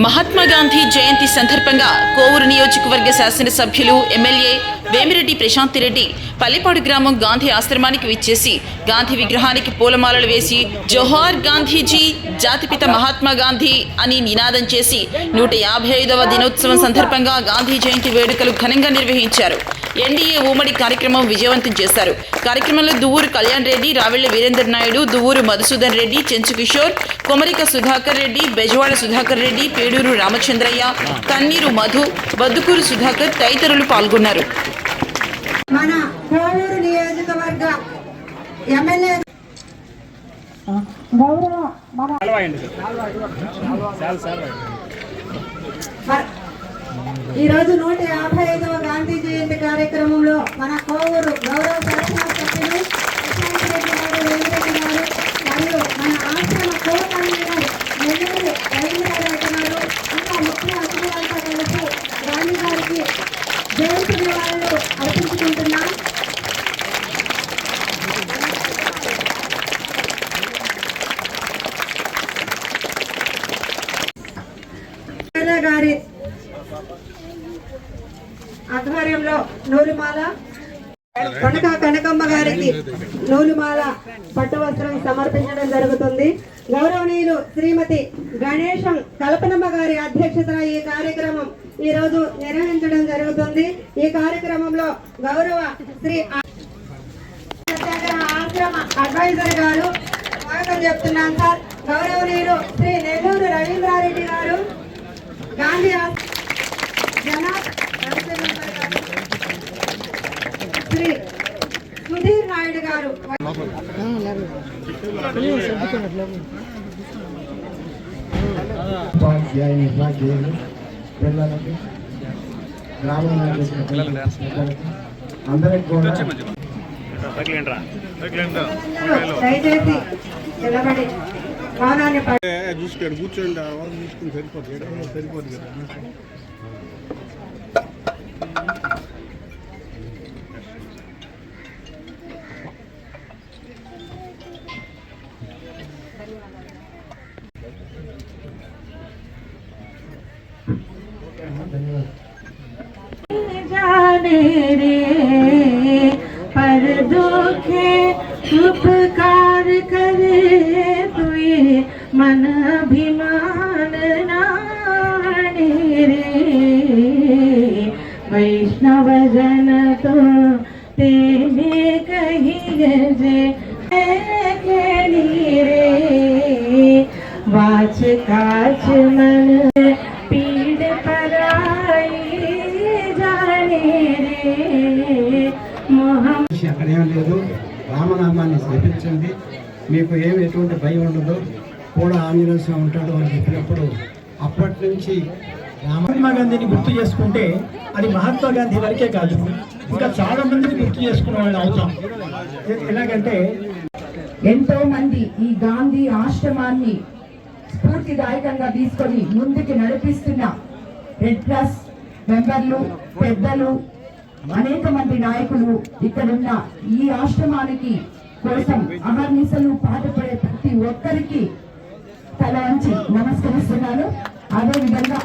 మహాత్మా గాంధీ జయంతి సందర్భంగా కోవూరు నియోజకవర్గ శాసనసభ్యులు ఎమ్మెల్యే వేమిరెడ్డి ప్రశాంతిరెడ్డి పల్లిపాడు గ్రామం గాంధీ ఆశ్రమానికి విచ్చేసి గాంధీ విగ్రహానికి పూలమాలలు వేసి జోహార్ గాంధీజీ, జాతిపిత మహాత్మా గాంధీ అని నినాదం చేసి 155వ దినోత్సవం సందర్భంగా గాంధీ జయంతి వేడుకలు ఘనంగా నిర్వహించారు. ఎన్డీఏ ఉమ్మడి కార్యక్రమం విజయవంతం చేశారు. కార్యక్రమంలో దువ్వూరు కళ్యాణ్ రెడ్డి, రావెళ్ల వీరేంద్ర నాయుడు, దువ్వూరు మధుసూదన్ రెడ్డి, చెంచు కిషోర్, కొమరిక సుధాకర్ రెడ్డి, బెజవాడ సుధాకర్ రెడ్డి, పేడూరు రామచంద్రయ్య, కన్నీరు మధు, బద్దుకూరు సుధాకర్ తదితరులు పాల్గొన్నారు. మన కోవూరు నియోజకవర్గ ఎమ్మెల్యే ఈరోజు 155వ గాంధీ జయంతి కార్యక్రమంలో మన కోవూరు గౌరవ శాసనసభ్యులు వేమిరెడ్డి గారు మరియు మన ఆశ్రమ కోటన్నారు నెల్లూరు రవీంద్రారెడ్డి గారు ఇంకా ముఖ్య అతిథులంతా కలిసి గాంధీ గారికి జయంతి నివాళులు అర్పించుకుంటున్నాం. గారి ఆధ్వర్యంలో నూలుమాల, కనకమ్మ గారికి నూలుమాల పట్టువస్త్రం సమర్పించడం జరుగుతుంది. గౌరవనీయులు శ్రీమతి గణేశం కల్పనమ్మ గారి అధ్యక్షతన ఈ కార్యక్రమం ఈ రోజు నిర్వహించడం జరుగుతుంది. ఈ కార్యక్రమంలో గౌరవ శ్రీ ఆశ్రమ అడ్వైజర్ గారు స్వాగతం చెప్తున్నాను సార్. గౌరవనీయులు శ్రీ నెల్లూరు రవీంద్రారెడ్డి గారు, గాంధీ శ్రీ సుధీర్ నాయుడు గారు, పిల్లలకి గ్రామంలో అందరికి కూడా దయచేసి నిలబడి మౌనాన్ని చూసుకోండి, కూర్చోండి, చూసుకుని సరిపోతుంది కదా. जाने रे पर दुखे उपकार करे तुए मन अभिमान नाने रे वैष्णव जन तो तेने कहिए जे रे वाच काच मन पीड़ पराई అక్కడ ఏం లేదు, రామనామాన్ని జపించండి, మీకు ఏమి ఎటువంటి భయం ఉండదు, కూడా ఆంజనేయ స్వామి ఉంటాడు అని చెప్పినప్పుడు అప్పటి నుంచి మహాత్మా గాంధీని గుర్తు చేసుకుంటే అది మహాత్మా గాంధీ వరకే కాదు, ఇంకా చాలా మందిని గుర్తు చేసుకునే వాళ్ళు అవుతాం. ఎలాగంటే ఎంతో మంది ఈ గాంధీ ఆశ్రమాన్ని స్ఫూర్తిదాయకంగా తీసుకొని ముందుకు నడిపిస్తున్న రెడ్ క్రాస్ మెంబర్లు, పెద్దలు, అనేక మంది నాయకులు ఇక్కడున్న ఈ ఆశ్రమానికి కోసం అహర్నిశలు పాటుపడే ప్రతి ఒక్కరికి తల వంచి నమస్కరిస్తున్నాను. అదేవిధంగా